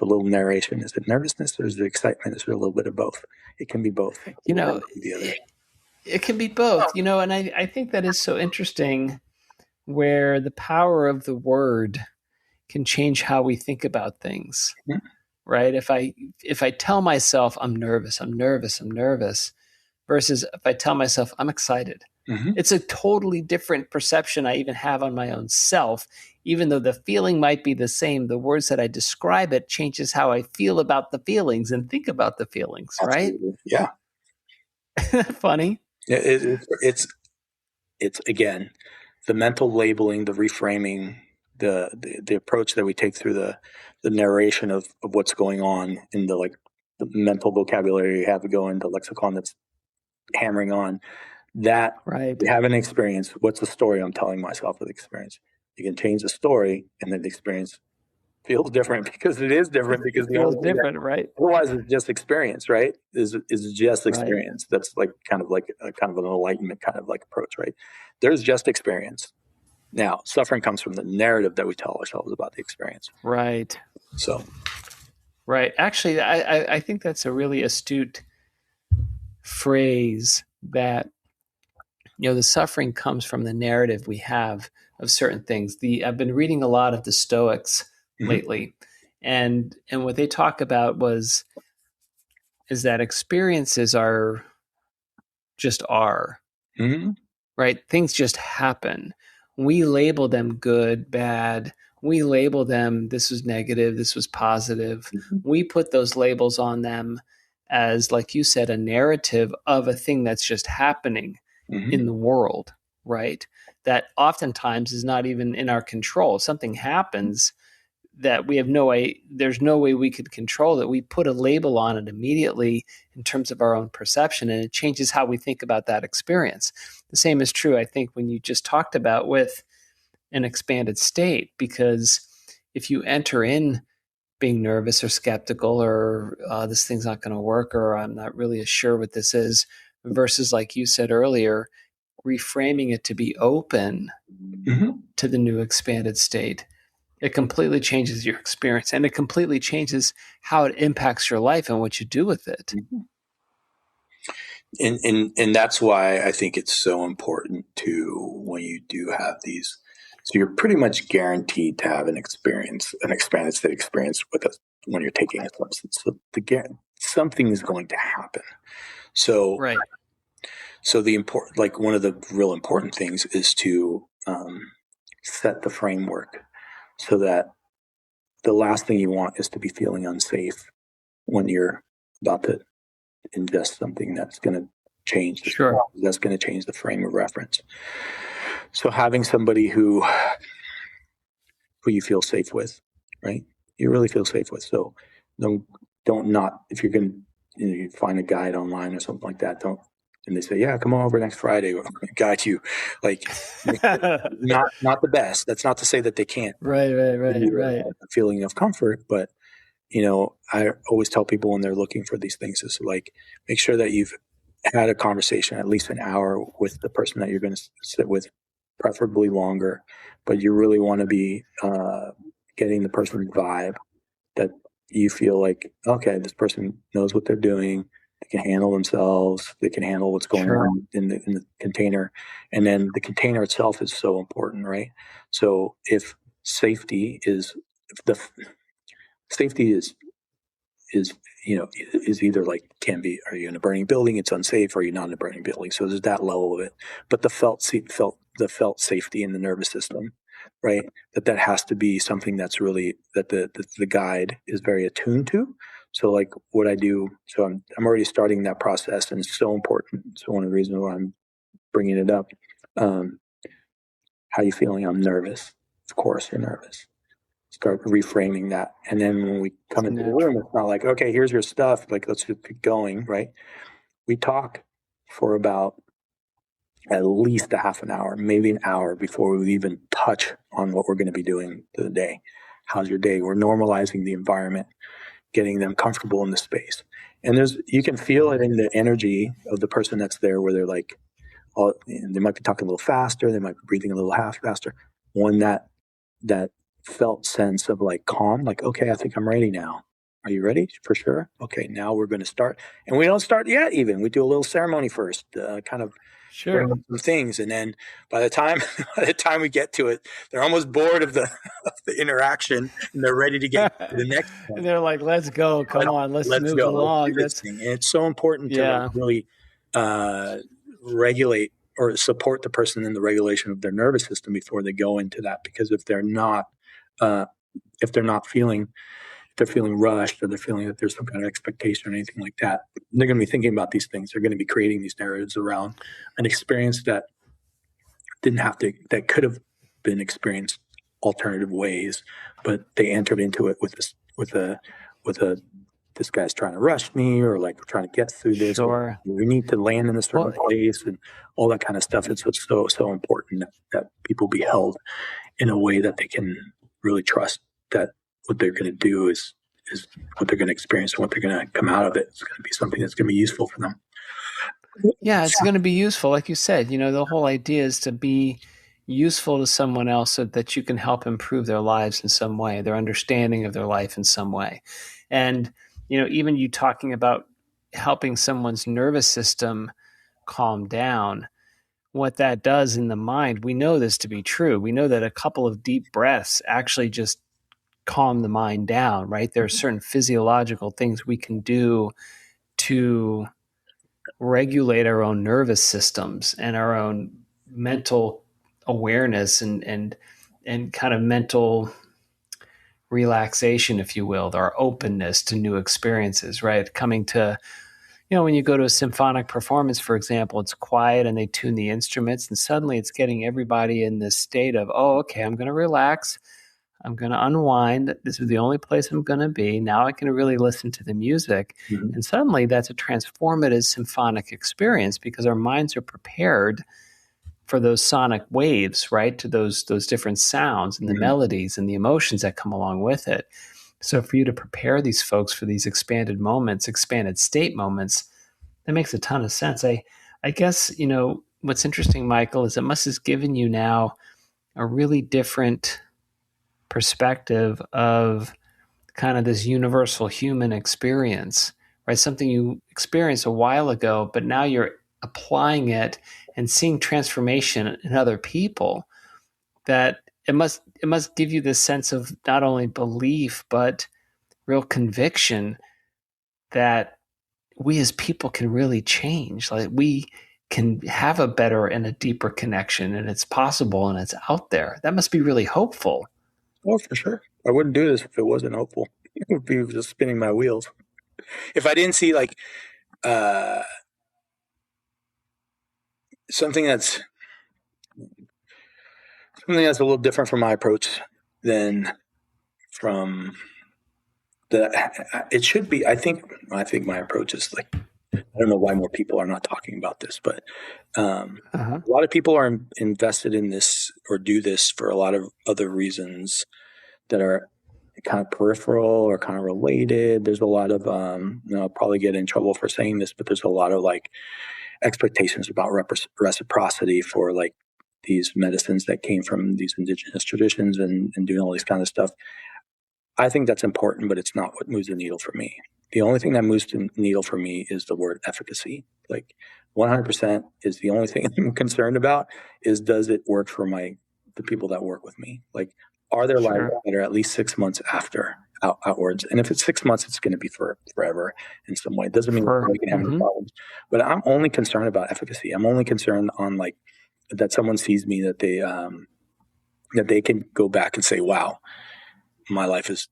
little narration. Is it nervousness or is it excitement? Is it a little bit of both? It can be both. It can be both, and I think that is so interesting, where the power of the word can change how we think about things, right? If I tell myself I'm nervous, versus if I tell myself I'm excited, it's a totally different perception I even have on my own self. Even though the feeling might be the same, the words that I describe it changes how I feel about the feelings and think about the feelings, Absolutely. Right? Yeah. Funny. It's again, the mental labeling, the reframing, the approach that we take through the narration of what's going on in the mental vocabulary you have to go into lexicon that's hammering on that. Right. You have an experience. What's the story I'm telling myself of the experience? You can change the story, and then the experience feels different because it is different. Because it feels different, right? Otherwise, it's just experience, right? Is just experience. Right. That's kind of an enlightenment kind of approach, right? There's just experience. Now, suffering comes from the narrative that we tell ourselves about the experience. Right. So. Right. Actually, I think that's a really astute phrase, that the suffering comes from the narrative we have of certain things. I've been reading a lot of the Stoics lately, and what they talk about is that experiences are just right? Things just happen. We label them good, bad. We label them, this was negative, this was positive. We put those labels on them as, like you said, a narrative of a thing that's just happening in the world, right? That oftentimes is not even in our control. Something happens that we have there's no way we could control it. We put a label on it immediately in terms of our own perception, and it changes how we think about that experience. The same is true, I think, when you just talked about with an expanded state, because if you enter in being nervous or skeptical, or this thing's not going to work, or I'm not really sure what this is, versus, like you said earlier, reframing it to be open to the new expanded state, it completely changes your experience, and it completely changes how it impacts your life and what you do with it. And that's why I think it's so important to, when you do have these, so you're pretty much guaranteed to have an expanded state experience with us when you're taking a substance. So something is going to happen. So right. So one of the real important things is to set the framework, so that the last thing you want is to be feeling unsafe when you're about to ingest something that's going to change. That's going to change the frame of reference. So having somebody who you feel safe with, right? You really feel safe with. So if you're going to, you find a guide online or something like that, and they say, yeah, come on over next Friday, we're going to guide you. Not the best. That's not to say that they can't. Right. A feeling of comfort, but I always tell people when they're looking for these things is make sure that you've had a conversation, at least an hour, with the person that you're going to sit with, preferably longer, but you really want to be getting the person's vibe, that you feel like, okay, this person knows what they're doing. They can handle themselves. They can handle what's going on in the container. And then the container itself is so important, right? So if safety is is, is either like, are you in a burning building? It's unsafe. Or are you not in a burning building? So there's that level of it. But the felt safety in the nervous system, right? That has to be something that's really, that the guide is very attuned to. So like what I do, so I'm already starting that process, and it's so important. So one of the reasons why I'm bringing it up, how you feeling? I'm nervous. Of course you're nervous. Start reframing that. And then when we come into the room, it's not like, okay, here's your stuff. Like, let's just keep going, right? We talk for about at least a half an hour, maybe an hour before we even touch on what we're going to be doing for the day. How's your day? We're normalizing the environment, getting them comfortable in the space. And you can feel it in the energy of the person that's there, where they're like, they might be talking a little faster. They might be breathing a little half faster. One that felt sense of like calm, like, okay, I think I'm ready now. Are you ready? For sure. Okay, now we're going to start. And we don't start yet even. We do a little ceremony first, kind of Sure. some things. And then by the time we get to it, they're almost bored of the interaction, and they're ready to get to the next one. And they're like, let's go. Come on, let's move go. along. And it's so important to really regulate or support the person in the regulation of their nervous system before they go into that. Because if they're not feeling rushed, or they're feeling that there's some kind of expectation or anything like that, they're going to be thinking about these things. They're going to be creating these narratives around an experience that could have been experienced alternative ways, but they entered into it with this guy's trying to rush me, or like we're trying to get through this. Sure. We need to land in a certain place, and all that kind of stuff. It's so important that people be held in a way that they can really trust that what they're going to do is what they're going to experience, and what they're going to come out of it. It's going to be something that's going to be useful for them. Yeah, it's going to be useful. Like you said, the whole idea is to be useful to someone else so that you can help improve their lives in some way, their understanding of their life in some way. And, even you talking about helping someone's nervous system calm down, what that does in the mind, we know this to be true. We know that a couple of deep breaths actually just calm the mind down, right? There are certain physiological things we can do to regulate our own nervous systems and our own mental awareness and kind of mental relaxation, if you will, our openness to new experiences, right? Coming to, when you go to a symphonic performance, for example, it's quiet and they tune the instruments, and suddenly it's getting everybody in this state of, oh, okay, I'm going to relax. I'm going to unwind. This is the only place I'm going to be. Now I can really listen to the music. Mm-hmm. And suddenly that's a transformative symphonic experience, because our minds are prepared for those sonic waves, right? To those different sounds and the melodies and the emotions that come along with it. So for you to prepare these folks for these expanded moments, expanded state moments, that makes a ton of sense. I guess, what's interesting, Michael, is it must have given you now a really different perspective of kind of this universal human experience, right? Something you experienced a while ago, but now you're applying it and seeing transformation in other people. That it must give you this sense of not only belief, but real conviction that we as people can really change. Like, we can have a better and a deeper connection, and it's possible, and it's out there. That must be really hopeful. Oh, for sure. I wouldn't do this if it wasn't hopeful. It would be just spinning my wheels. If I didn't see like something that's a little different from my approach than from it should be. I think my approach is like, I don't know why more people are not talking about this, but a lot of people are invested in this or do this for a lot of other reasons that are kind of peripheral or kind of related. There's a lot of, I'll probably get in trouble for saying this, but there's a lot of like expectations about reciprocity for like these medicines that came from these indigenous traditions and doing all this kind of stuff. I think that's important, but it's not what moves the needle for me. The only thing that moves the needle for me is the word efficacy. Like 100% is the only thing I'm concerned about is, does it work for the people that work with me? Like, are their lives Sure. better at least 6 months after outwards? And if it's 6 months, it's going to be forever in some way. It doesn't mean they can have any problems. But I'm only concerned about efficacy. I'm only concerned on like that someone sees me, that they can go back and say, wow, my life is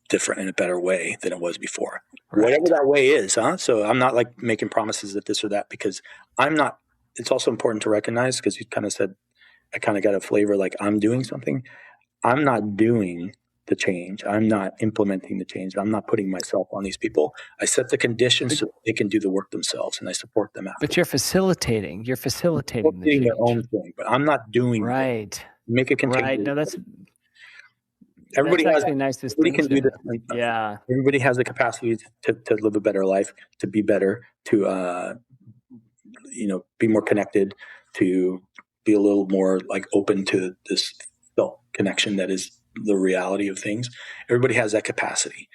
different in a better way than it was before. Right. Whatever that way is, huh? So I'm not like making promises that this or that, because I'm not. It's also important to recognize, because you kind of said, I kind of got a flavor like I'm doing something. I'm not doing the change. I'm not implementing the change. I'm not putting myself on these people. I set the conditions so they can do the work themselves, and I support them after. But you're facilitating. You're facilitating the change. Their own thing, but I'm not doing right. Make a container. Right. No, that's everybody that's has actually a nice everybody can do distinction. this. Yeah. Everybody has the capacity to live a better life, to be better, to be more connected, to be a little more like open to this felt connection that is the reality of things. Everybody has that capacity.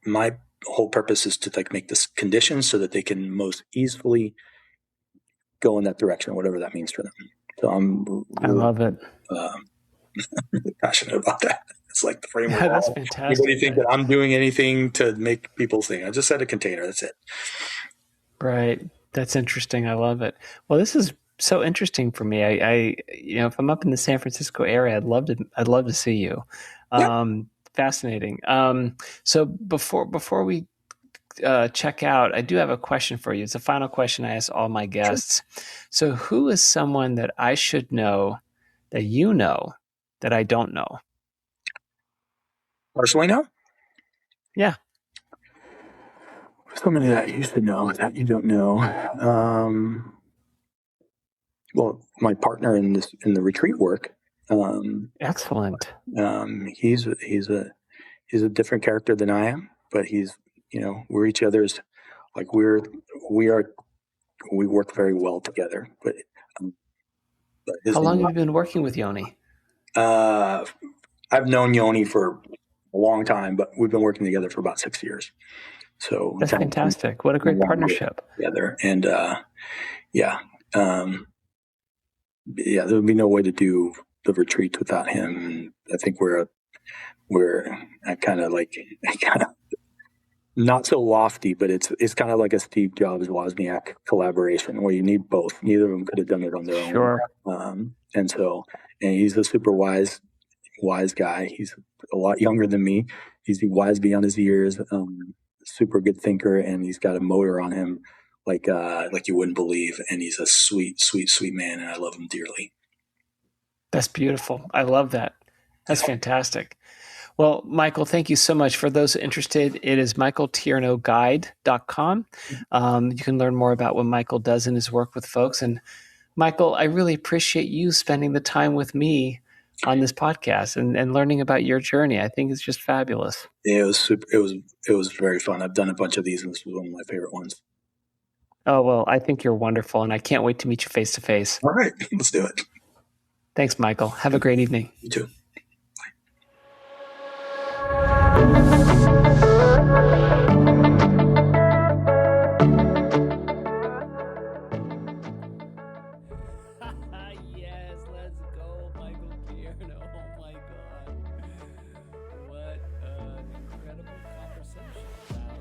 My whole purpose is to like make this conditions so that they can most easily go in that direction, whatever that means for them. So I love it. Really passionate about that. It's like the framework. Yeah, that's fantastic. Anybody think that I'm doing anything to make people think? I just said a container. That's it. Right. That's interesting. I love it. Well, this is so interesting for me. I if I'm up in the San Francisco area, I'd love to see you. Fascinating. So before we check out, I do have a question for you. It's a final question I ask all my guests. Sure. So who is someone that I should know that you know that I don't know? Personally know? Yeah. Somebody that you should know that you don't know. Well, my partner in the retreat work. Excellent. He's a different character than I am, but we're each other's, like we work very well together. But how long have you been working with Yoni? I've known Yoni for a long time, but we've been working together for about 6 years. So that's fantastic. What a great partnership. Together. And there would be no way to do the retreat without him. And I think we're kind of not so lofty, but it's kind of like a Steve Jobs Wozniak collaboration where you need both. Neither of them could have done it on their own. Sure. And he's a super wise guy. He's a lot younger than me. He's wise beyond his years. Super good thinker, and he's got a motor on him like you wouldn't believe. And he's a sweet, sweet, sweet man, and I love him dearly. That's beautiful. I love that. That's fantastic. Well, Michael, thank you so much. For those interested, it is michaeltiernoguide.com. You can learn more about what Michael does in his work with folks. And Michael, I really appreciate you spending the time with me on this podcast and learning about your journey. I think it's just fabulous. Yeah, it was super. It was very fun. I've done a bunch of these, and this was one of my favorite ones. Oh, well, I think you're wonderful, and I can't wait to meet you face to face. All right, let's do it. Thanks, Michael. Have a great evening. You too. Yes, let's go, Michael Tierno. Oh my God. What an incredible conversation about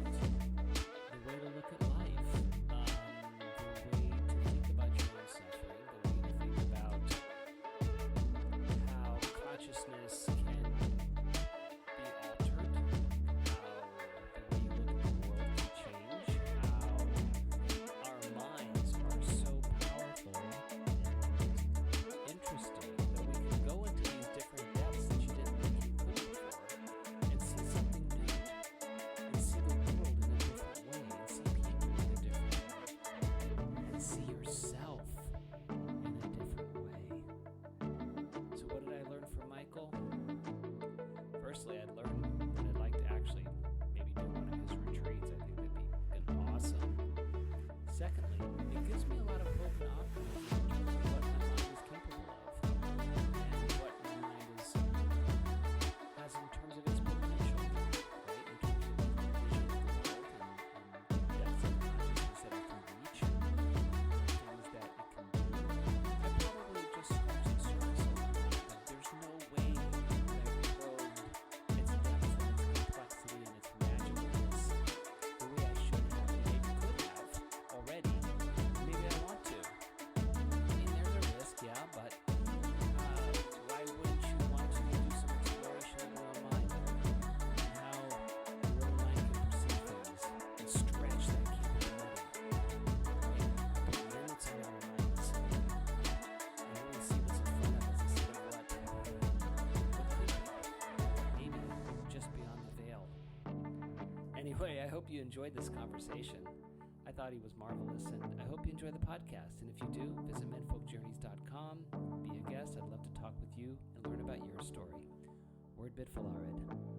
the way to look at life, the way to think about your own suffering, the way to think about how consciousness can be altered hope you enjoyed this conversation. I thought he was marvelous, and I hope you enjoy the podcast. And if you do, visit menfolkjourneys.com. Be a guest. I'd love to talk with you and learn about your story. Word bit Falarid.